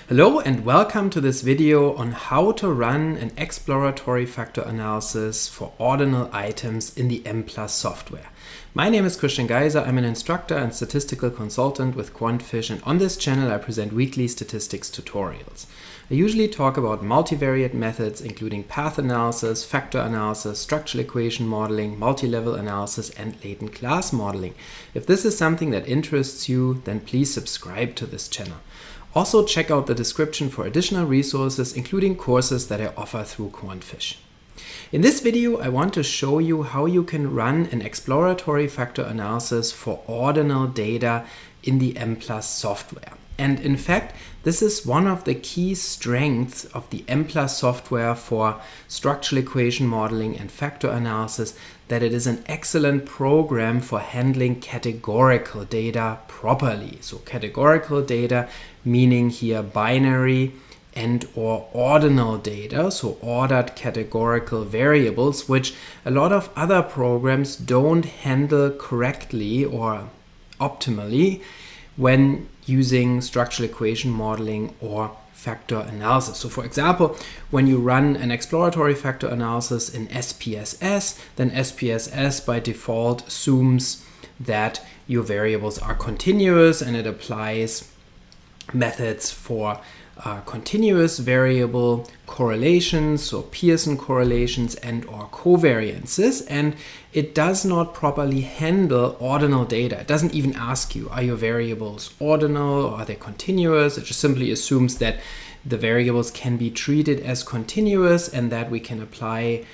Hello and welcome to this video on how to run an exploratory factor analysis for ordinal items in the Mplus software. My name is Geiser. I'm an instructor and statistical consultant with QuantFish, and on this channel I present weekly statistics tutorials. I usually talk about multivariate methods including path analysis, factor analysis, structural equation modeling, multi-level analysis and latent class modeling. If this is something that interests you, then please subscribe to this channel. Also check out the description for additional resources, including courses that I offer through QuantFish. In this video, I want to show you how you can run an exploratory factor analysis for ordinal data in the Mplus software. And in fact, this is one of the key strengths of the Mplus software for structural equation modeling and factor analysis, that it is an excellent program for handling categorical data properly. So categorical data meaning here binary and or ordinal data, so ordered categorical variables, which a lot of other programs don't handle correctly or optimally when using structural equation modeling or factor analysis. So for example, when you run an exploratory factor analysis in SPSS, then SPSS by default assumes that your variables are continuous, and it applies methods for continuous variable correlations, so Pearson correlations and or covariances, and it does not properly handle ordinal data. It doesn't even ask you, are your variables ordinal or are they continuous? It just simply assumes that the variables can be treated as continuous and that we can apply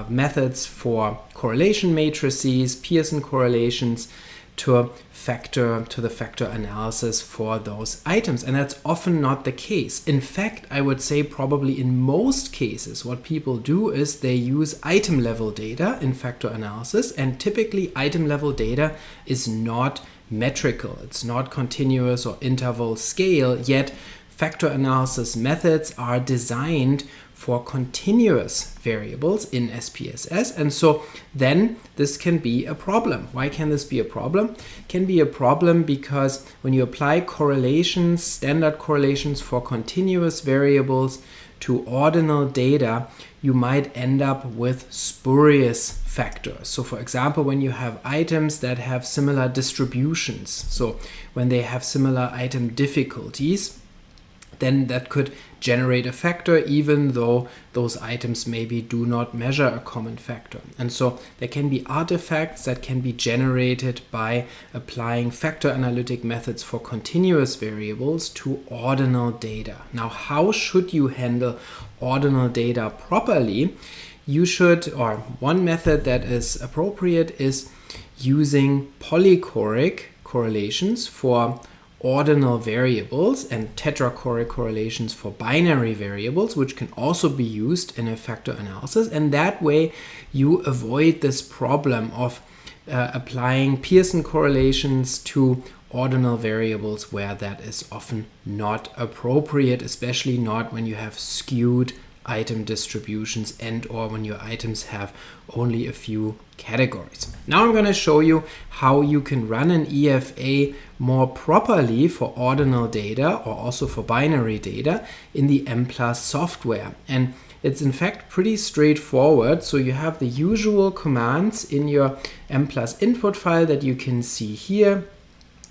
methods for correlation matrices, Pearson correlations, to the factor analysis for those items. And that's often not the case. In fact, I would say probably in most cases what people do is they use item level data in factor analysis, and typically item level data is not metrical. It's not continuous or interval scale, yet factor analysis methods are designed for continuous variables in SPSS, and so then this can be a problem. Why can this be a problem? It can be a problem because when you apply correlations, standard correlations for continuous variables to ordinal data, you might end up with spurious factors. So for example, when you have items that have similar distributions, so when they have similar item difficulties, then that could generate a factor even though those items maybe do not measure a common factor. And so there can be artifacts that can be generated by applying factor analytic methods for continuous variables to ordinal data. Now, how should you handle ordinal data properly? You should, or one method that is appropriate is using polychoric correlations for ordinal variables and tetrachoric correlations for binary variables, which can also be used in a factor analysis. And that way you avoid this problem of applying Pearson correlations to ordinal variables where that is often not appropriate, especially not when you have skewed item distributions and or when your items have only a few categories. Now I'm going to show you how you can run an EFA more properly for ordinal data or also for binary data in the Mplus software. And it's in fact pretty straightforward. So you have the usual commands in your Mplus input file that you can see here.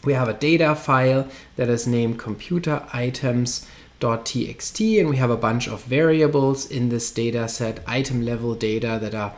We have a data file that is named computer items.txt, and we have a bunch of variables in this data set, item level data that are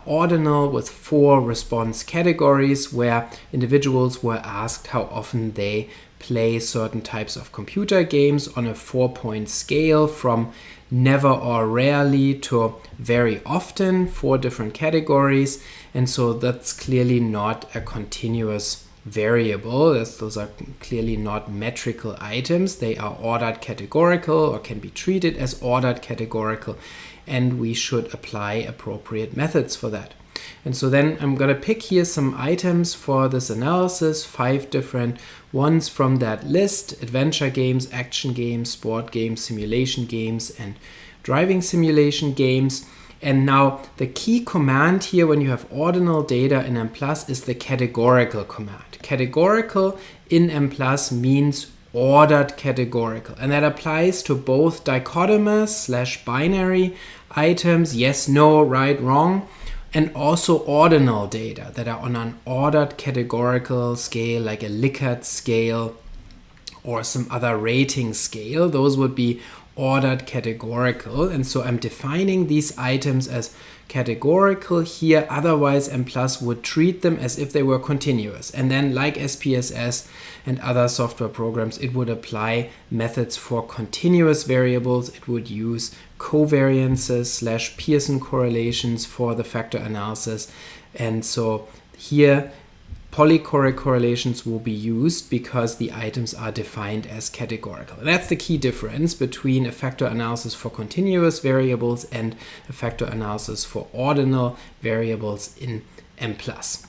ordinal with 4 response categories where individuals were asked how often they play certain types of computer games on a 4-point scale from never or rarely to very often, 4 different categories. And so that's clearly not a continuous variable. Those are clearly not metrical items. They are ordered categorical or can be treated as ordered categorical, and we should apply appropriate methods for that. And so then I'm going to pick here some items for this analysis, 5 different ones from that list: adventure games, action games, sport games, simulation games, and driving simulation games. And now the key command here when you have ordinal data in Mplus is the categorical command. Categorical in Mplus means ordered categorical. And that applies to both dichotomous / binary items, yes, no, right, wrong, and also ordinal data that are on an ordered categorical scale like a Likert scale or some other rating scale. Those would be ordered categorical. And so I'm defining these items as categorical here. Otherwise, Mplus would treat them as if they were continuous. And then, like SPSS and other software programs, it would apply methods for continuous variables. It would use covariances / Pearson correlations for the factor analysis. And so here, polychoric correlations will be used because the items are defined as categorical. And that's the key difference between a factor analysis for continuous variables and a factor analysis for ordinal variables in Mplus.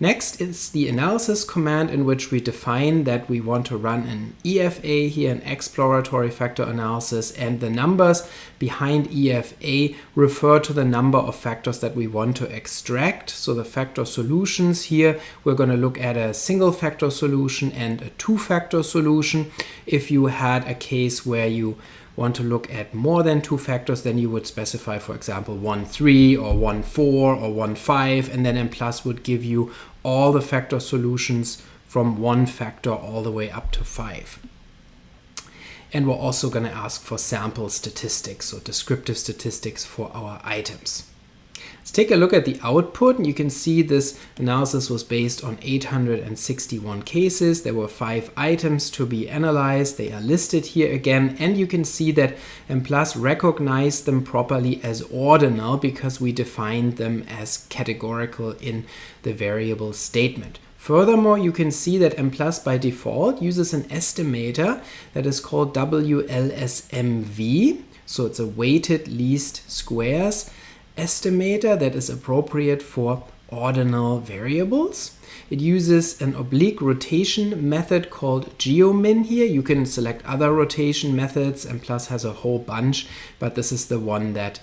Next is the analysis command, in which we define that we want to run an EFA here, an exploratory factor analysis, and the numbers behind EFA refer to the number of factors that we want to extract. So the factor solutions here, we're going to look at a single factor solution and a two-factor solution. If you had a case where you want to look at more than two factors, then you would specify, for example, 1, 3 or 1, 4 or 1, 5, and then Mplus would give you all the factor solutions from one factor all the way up to 5. And we're also going to ask for sample statistics, so descriptive statistics for our items. Let's take a look at the output. You can see this analysis was based on 861 cases. There were 5 items to be analyzed. They are listed here again, and you can see that Mplus recognized them properly as ordinal because we defined them as categorical in the variable statement. Furthermore, you can see that Mplus by default uses an estimator that is called WLSMV. So it's a weighted least squares estimator that is appropriate for ordinal variables. It uses an oblique rotation method called geomin here. You can select other rotation methods, and Mplus has a whole bunch, but this is the one that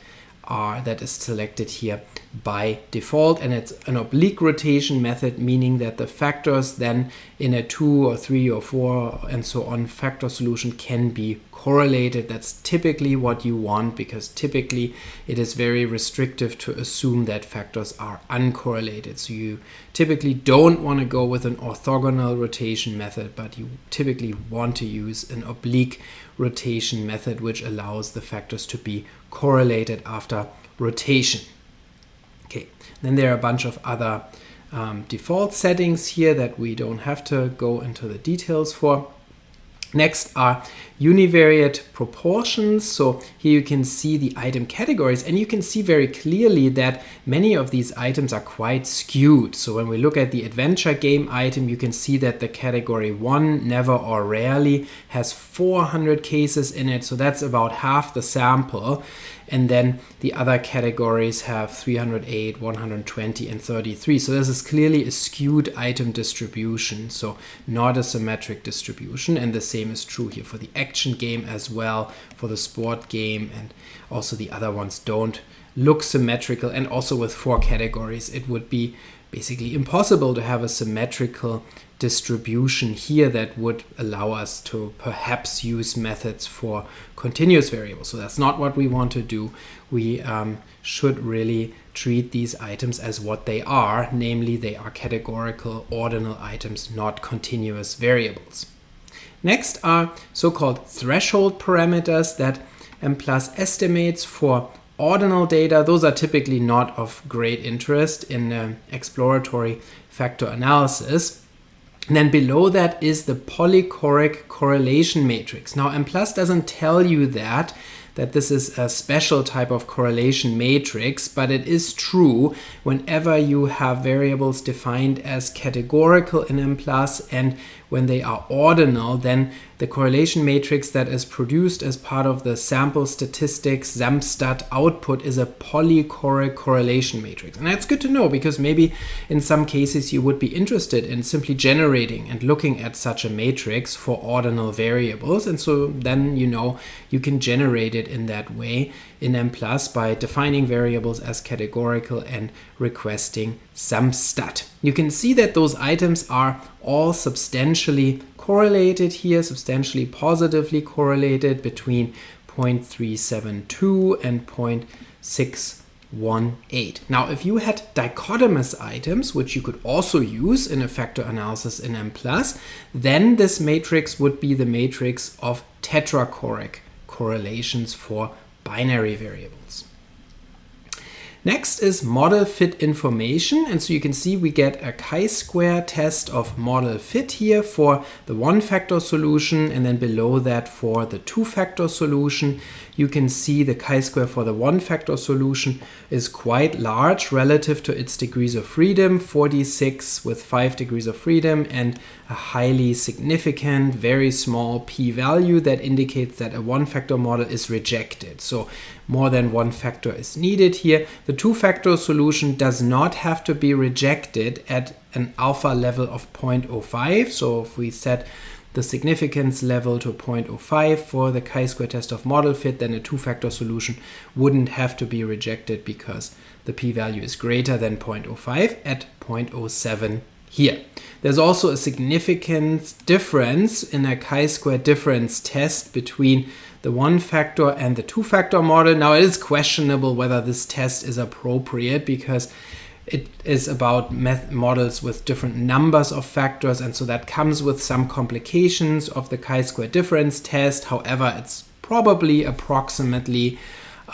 is selected here by default, and it's an oblique rotation method, meaning that the factors then in a 2 or 3 or 4 and so on factor solution can be correlated. That's typically what you want, because typically it is very restrictive to assume that factors are uncorrelated. So you typically don't want to go with an orthogonal rotation method, but you typically want to use an oblique rotation method, which allows the factors to be correlated after rotation. Okay, then there are a bunch of other default settings here that we don't have to go into the details for. Next are univariate proportions. So here you can see the item categories, and you can see very clearly that many of these items are quite skewed. So when we look at the adventure game item, you can see that the category 1, never or rarely, has 400 cases in it. So that's about half the sample. And then the other categories have 308, 120, and 33. So this is clearly a skewed item distribution, so not a symmetric distribution. And the same is true here for the action game as well, for the sport game, and also the other ones don't look symmetrical. And also with 4 categories, it would be basically impossible to have a symmetrical distribution here that would allow us to perhaps use methods for continuous variables. So that's not what we want to do. We should really treat these items as what they are, namely they are categorical ordinal items, not continuous variables. Next are so-called threshold parameters that Mplus estimates for ordinal data. Those are typically not of great interest in exploratory factor analysis. And then below that is the polychoric correlation matrix. Now, Mplus doesn't tell you that this is a special type of correlation matrix, but it is true whenever you have variables defined as categorical in Mplus, and when they are ordinal, then the correlation matrix that is produced as part of the sample statistics SAMSTAT output is a polychoric correlation matrix. And that's good to know, because maybe in some cases you would be interested in simply generating and looking at such a matrix for ordinal variables. And so then you can generate it in that way in Mplus by defining variables as categorical and requesting SAMSTAT. You can see that those items are all substantially correlated here, substantially positively correlated between 0.372 and 0.618. Now, if you had dichotomous items, which you could also use in a factor analysis in Mplus, then this matrix would be the matrix of tetrachoric correlations for binary variables. Next is model fit information, and so you can see we get a chi-square test of model fit here for the one-factor solution, and then below that for the two-factor solution. You can see the chi-square for the one-factor solution is quite large relative to its degrees of freedom, 46 with 5 degrees of freedom, and a highly significant, very small p-value that indicates that a one-factor model is rejected. So more than one factor is needed here. The two-factor solution does not have to be rejected at an alpha level of 0.05. So if we set the significance level to 0.05 for the chi-square test of model fit, then a two-factor solution wouldn't have to be rejected because the p-value is greater than 0.05 at 0.07 here. There's also a significant difference in a chi-square difference test between the one-factor and the two-factor model. Now, it is questionable whether this test is appropriate because it is about models with different numbers of factors, and so that comes with some complications of the chi-square difference test. However, it's probably approximately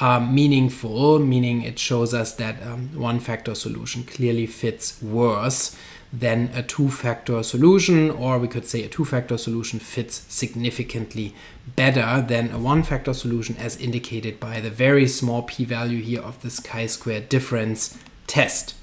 meaningful, meaning it shows us that one-factor solution clearly fits worse than a two-factor solution, or we could say a two-factor solution fits significantly better than a one-factor solution, as indicated by the very small p-value here of this chi-square difference test.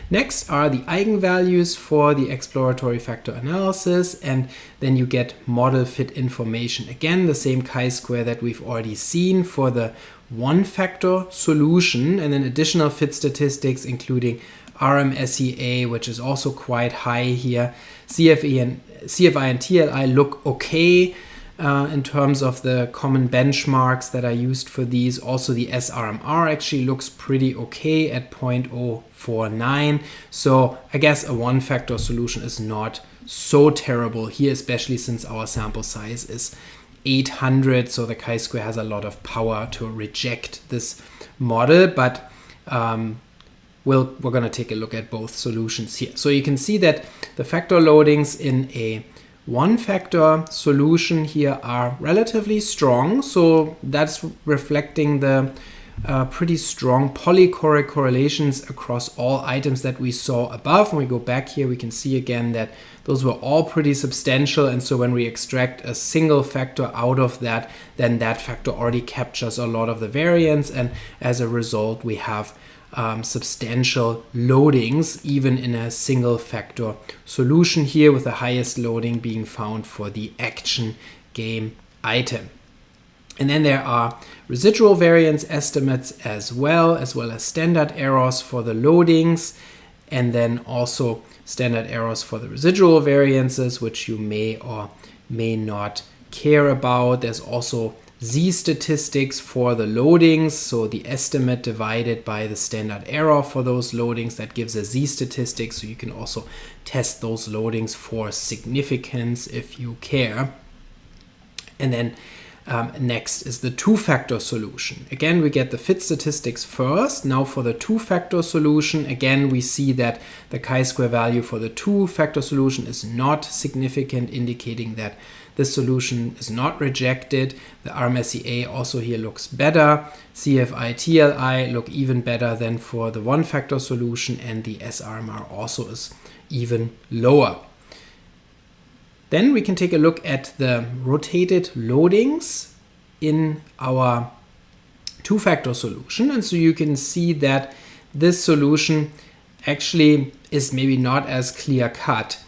Next are the eigenvalues for the exploratory factor analysis, and then you get model fit information. Again, the same chi-square that we've already seen for the one-factor solution, and then additional fit statistics including RMSEA, which is also quite high here. CFI and TLI look okay in terms of the common benchmarks that are used for these. Also, the SRMR actually looks pretty okay at 0.049. So I guess a one-factor solution is not so terrible here, especially since our sample size is 800. So the chi-square has a lot of power to reject this model, but we're going to take a look at both solutions here. So you can see that the factor loadings in a one-factor solution here are relatively strong. So that's reflecting the pretty strong polychoric correlations across all items that we saw above. When we go back here, we can see again that those were all pretty substantial. And so when we extract a single factor out of that, then that factor already captures a lot of the variance. And as a result, we have substantial loadings even in a single factor solution here, with the highest loading being found for the action game item. And then there are residual variance estimates as well as standard errors for the loadings, and then also standard errors for the residual variances, which you may or may not care about. There's also Z statistics for the loadings, so the estimate divided by the standard error for those loadings, that gives a Z statistic. So you can also test those loadings for significance if you care. And then next is the two-factor solution. Again, we get the fit statistics first. Now for the two-factor solution, again, we see that the chi-square value for the two-factor solution is not significant, indicating that this solution is not rejected. The RMSEA also here looks better. CFI, TLI look even better than for the one-factor solution, and the SRMR also is even lower. Then we can take a look at the rotated loadings in our two-factor solution. And so you can see that this solution actually is maybe not as clear-cut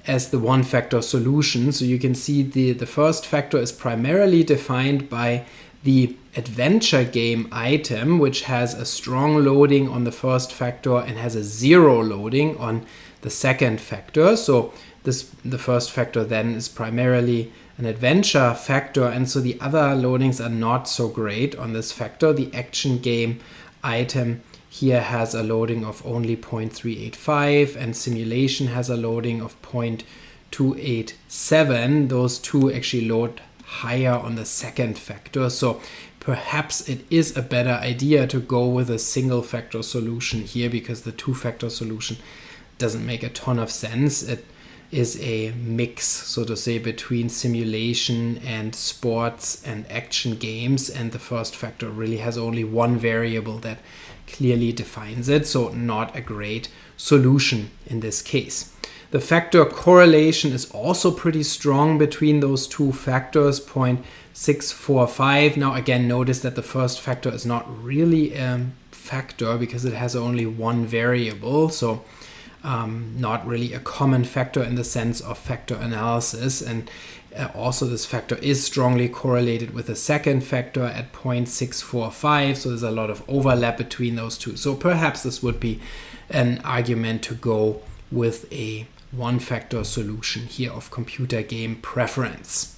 as the one-factor solution. So you can see the first factor is primarily defined by the adventure game item, which has a strong loading on the first factor and has a zero loading on the second factor. So the first factor then is primarily an adventure factor, and so the other loadings are not so great on this factor. The action game item here has a loading of only 0.385 and simulation has a loading of 0.287. Those two actually load higher on the second factor. So perhaps it is a better idea to go with a single factor solution here, because the two-factor solution doesn't make a ton of sense. It is a mix, so to say, between simulation and sports and action games, and the first factor really has only one variable that clearly defines it, so not a great solution in this case. The factor correlation is also pretty strong between those two factors, 0.645. Now again, notice that the first factor is not really a factor because it has only one variable, so not really a common factor in the sense of factor analysis. And also this factor is strongly correlated with the second factor at 0.645, so there's a lot of overlap between those two. So perhaps this would be an argument to go with a one-factor solution here of computer game preference.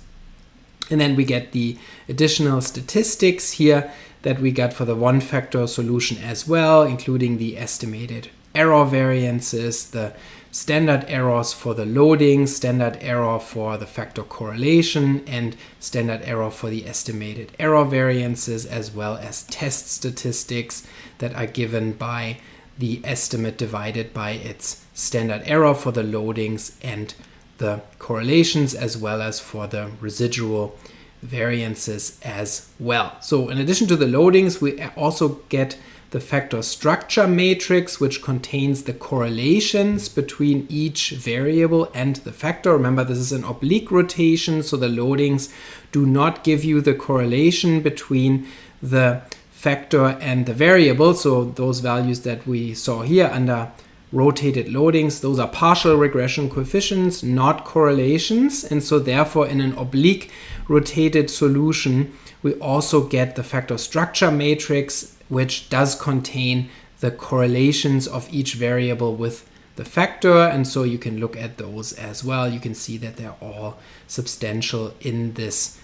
And then we get the additional statistics here that we got for the one-factor solution as well, including the estimated error variances, the standard errors for the loading, standard error for the factor correlation, and standard error for the estimated error variances, as well as test statistics that are given by the estimate divided by its standard error for the loadings and the correlations, as well as for the residual variances as well. So in addition to the loadings, we also get the factor structure matrix, which contains the correlations between each variable and the factor. Remember, this is an oblique rotation, so the loadings do not give you the correlation between the factor and the variable. So those values that we saw here under rotated loadings, those are partial regression coefficients, not correlations. And so therefore, in an oblique rotated solution, we also get the factor structure matrix, which does contain the correlations of each variable with the factor. And so you can look at those as well. You can see that they're all substantial in this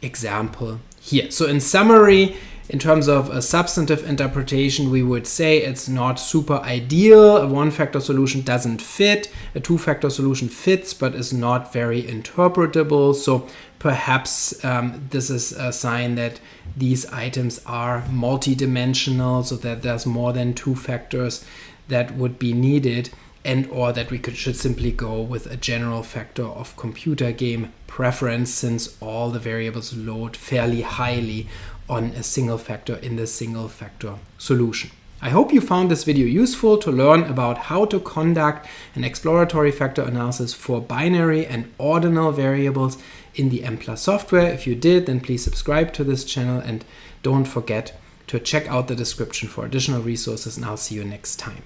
example here. So in summary, in terms of a substantive interpretation, we would say it's not super ideal. A one-factor solution doesn't fit. A two-factor solution fits, but is not very interpretable. So perhaps this is a sign that these items are multidimensional, so that there's more than two factors that would be needed, and or that we should simply go with a general factor of computer game preference, since all the variables load fairly highly on a single factor in the single factor solution. I hope you found this video useful to learn about how to conduct an exploratory factor analysis for binary and ordinal variables in the Mplus software. If you did, then please subscribe to this channel and don't forget to check out the description for additional resources, and I'll see you next time.